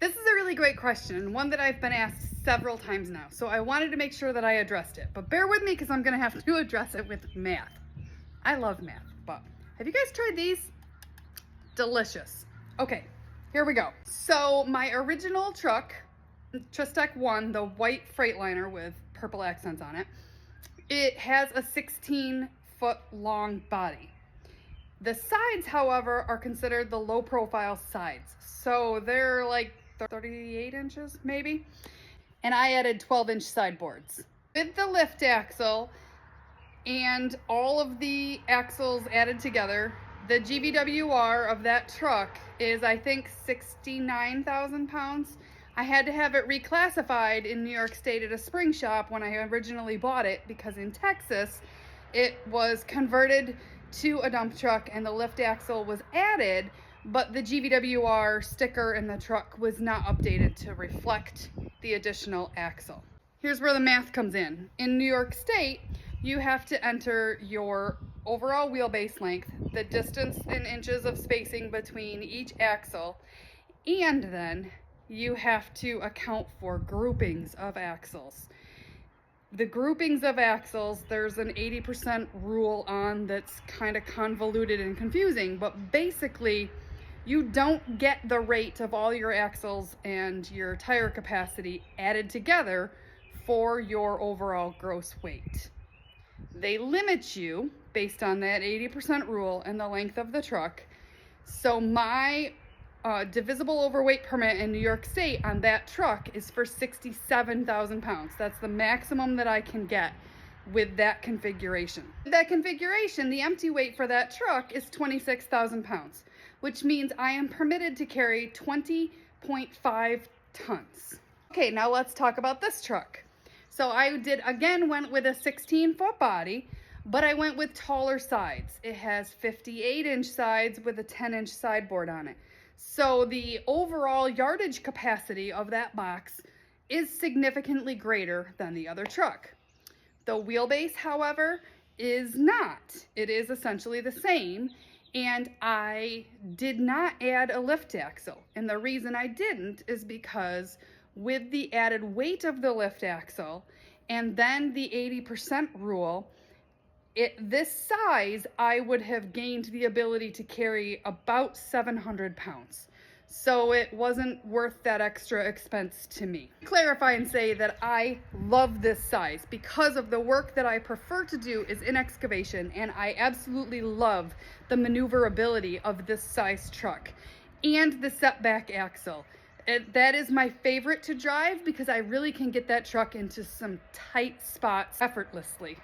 This is a really great question, and one that I've been asked several times now. So I wanted to make sure that I addressed it, but bear with me because I'm gonna have to address it with math. I love math, but have you guys tried these? Delicious. Okay, here we go. So my original truck, TrisTek 1, the white Freightliner with purple accents on it, it has a 16-foot long body. The sides, however, are considered the low profile sides. So they're like 38 inches maybe. And I added 12-inch sideboards. With the lift axle and all of the axles added together, the GVWR of that truck is, I think, 69,000 pounds. I had to have it reclassified in New York State at a spring shop when I originally bought it, because in Texas it was converted to a dump truck and the lift axle was added, but the GVWR sticker in the truck was not updated to reflect the additional axle. Here's where the math comes in. In New York State, you have to enter your overall wheelbase length, the distance in inches of spacing between each axle, and then you have to account for groupings of axles. The groupings of axles, there's an 80% rule on that's kind of convoluted and confusing, but basically you don't get the rate of all your axles and your tire capacity added together for your overall gross weight. They limit you based on that 80% rule and the length of the truck. So my divisible overweight permit in New York State on that truck is for 67,000 pounds. That's the maximum that I can get with that configuration. With that configuration, the empty weight for that truck is 26,000 pounds, which means I am permitted to carry 20.5 tons. Okay, now let's talk about this truck. So I went with a 16-foot body, but I went with taller sides. It has 58-inch sides with a 10-inch sideboard on it. So the overall yardage capacity of that box is significantly greater than the other truck. The wheelbase, however, is not. It is essentially the same, and I did not add a lift axle. And the reason I didn't is because with the added weight of the lift axle and then the 80% rule, this size, I would have gained the ability to carry about 700 pounds. So it wasn't worth that extra expense to me. Clarify and say that I love this size because of the work that I prefer to do is in excavation, and I absolutely love the maneuverability of this size truck and the setback axle. That is my favorite to drive because I really can get that truck into some tight spots effortlessly.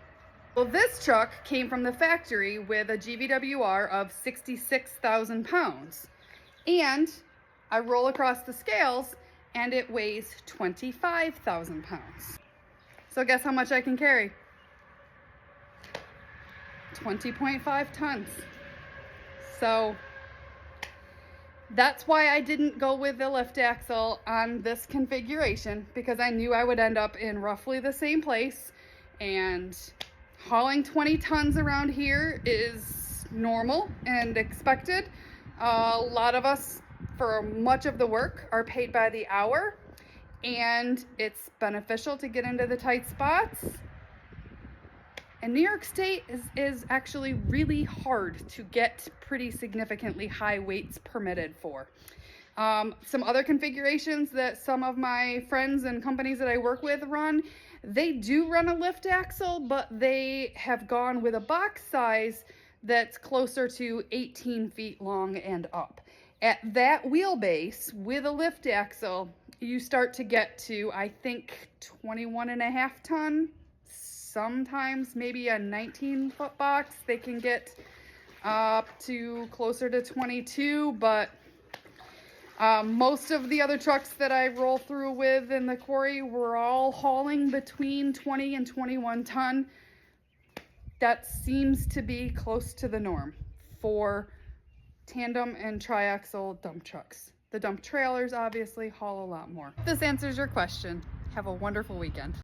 Well, this truck came from the factory with a GVWR of 66,000 pounds. And I roll across the scales and it weighs 25,000 pounds. So guess how much I can carry? 20.5 tons. So that's why I didn't go with the lift axle on this configuration, because I knew I would end up in roughly the same place, and hauling 20 tons around here is normal and expected. A lot of us, for much of the work, are paid by the hour, and it's beneficial to get into the tight spots. And New York State is actually really hard to get pretty significantly high weights permitted for. Some other configurations that some of my friends and companies that I work with run, they do run a lift axle, but they have gone with a box size that's closer to 18 feet long and up. At that wheelbase with a lift axle, you start to get to, I think, 21.5 ton. Sometimes maybe a 19-foot box, they can get up to closer to 22, but most of the other trucks that I roll through with in the quarry were all hauling between 20 and 21 ton. That seems to be close to the norm for tandem and triaxle dump trucks. The dump trailers obviously haul a lot more. If this answers your question, have a wonderful weekend.